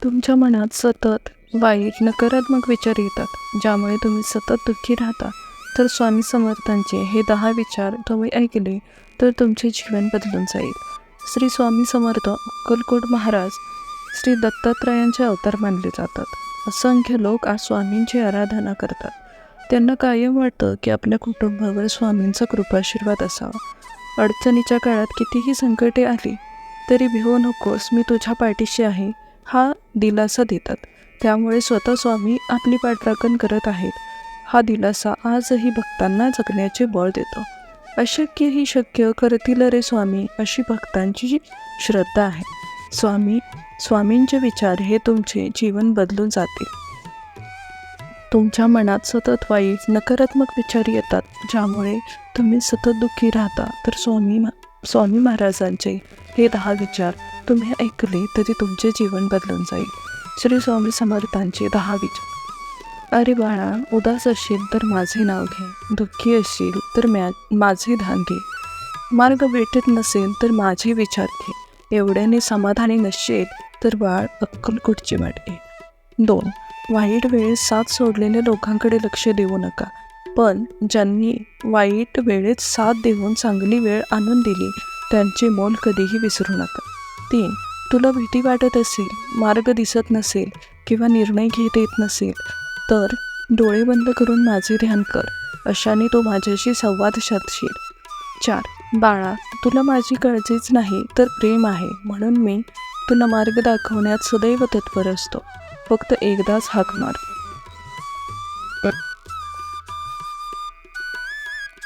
तुमच्या मनात सतत वाईट नकारात्मक विचार येतात, ज्यामुळे तुम्ही सतत दुःखी राहता. तर स्वामी समर्थांचे हे 10 विचार तुम्ही ऐकले तर तुमचे जीवन बदलून जाईल. श्री स्वामी समर्थ अक्कलकोट महाराज श्री दत्तात्रयांचे अवतार मानले जातात. असंख्य लोक आज स्वामींची आराधना करतात. त्यांना कायम वाटतं की आपल्या कुटुंबावर स्वामींचा कृपाशीर्वाद असावा. अडचणीच्या काळात कितीही संकटे आली तरी भिवू नकोस, मी तुझ्या पाठीशी आहे, हा दिलासा देतात. त्यामुळे स्वतः स्वामी आपली पाठराखण करत आहेत. हा दिलासा आजही भक्तांना जगण्याचे बळ देतो. अशक्य ही शक्य करतील रे स्वामी, अशी भक्तांची श्रद्धा आहे. स्वामींचे विचार हे तुमचे जीवन बदलून जातील. तुमच्या मनात सतत वाईट नकारात्मक विचार येतात, ज्यामुळे तुम्ही सतत दुःखी राहता. तर स्वामी महाराजांचे हे 10 विचार तुम्ही ऐकले तरी तुमचे जीवन बदलून जाईल. श्री स्वामी समर्थांचे 10 विचार. अरे बाळा, उदास असशील तर माझे नाव घे, दुःखी असशील तर माझे ध्यान घे, मार्ग भेटत नसेल तर माझे विचार घे, एवढ्याने समाधानी नसशील तर बाळ अक्कलकोटची वाट घे. 2. वाईट वेळेत साथ सोडलेल्या लोकांकडे लक्ष देऊ नका, पण ज्यांनी वाईट वेळेत साथ देऊन चांगली वेळ आणून दिली त्यांचे मोल कधीही विसरू नका. 3. तुला भीती वाटत असेल, मार्ग दिसत नसेल किंवा निर्णय घेता येत नसेल तर डोळे बंद करून माझे ध्यान कर, अशाने तू माझ्याशी संवाद साधशील. 4. बाळा, तुला माझी काळजीच नाही तर प्रेम आहे, म्हणून मी तुला मार्ग दाखवण्यात सदैव तत्पर असतो. फक्त एकदाच हाक मार.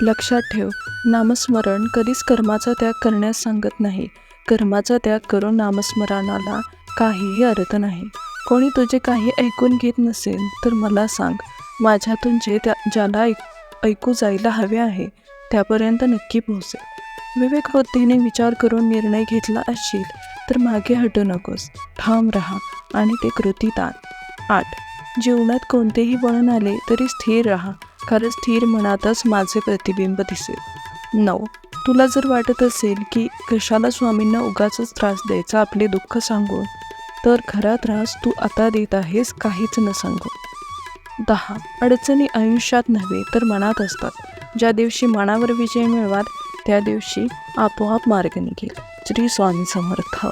लक्षात ठेव, नामस्मरण कधीच कर्माचा त्याग करण्यास सांगत नाही. कर्माचा त्याग करून नामस्मरणाला काहीही अर्थ नाही. कोणी तुझे काही ऐकून घेत नसेल तर मला सांग, माझ्यातून ज्याला ऐकू जायला हवे आहे त्यापर्यंत नक्की पोहोचेल. विवेकबुद्धीने विचार करून निर्णय घेतला असशील तर मागे हटू नकोस, ठाम राहा आणि ते कृतीत आण. 8. जीवनात कोणतेही वळण आले तरी स्थिर राहा, कारण स्थिर मनातच माझे प्रतिबिंब दिसेल. 9. तुला जर वाटत असेल की कशाला स्वामींना उगाचच त्रास द्यायचा आपले दुःख सांगून, तर खरा त्रास तू आता देत आहेस काहीच न सांगून. 10. अडचणी आयुष्यात नव्हे तर मनात असतात. ज्या दिवशी मनावर विजय मिळवाल त्या दिवशी आपोआप मार्ग निघेल. श्री स्वामी समर्थ.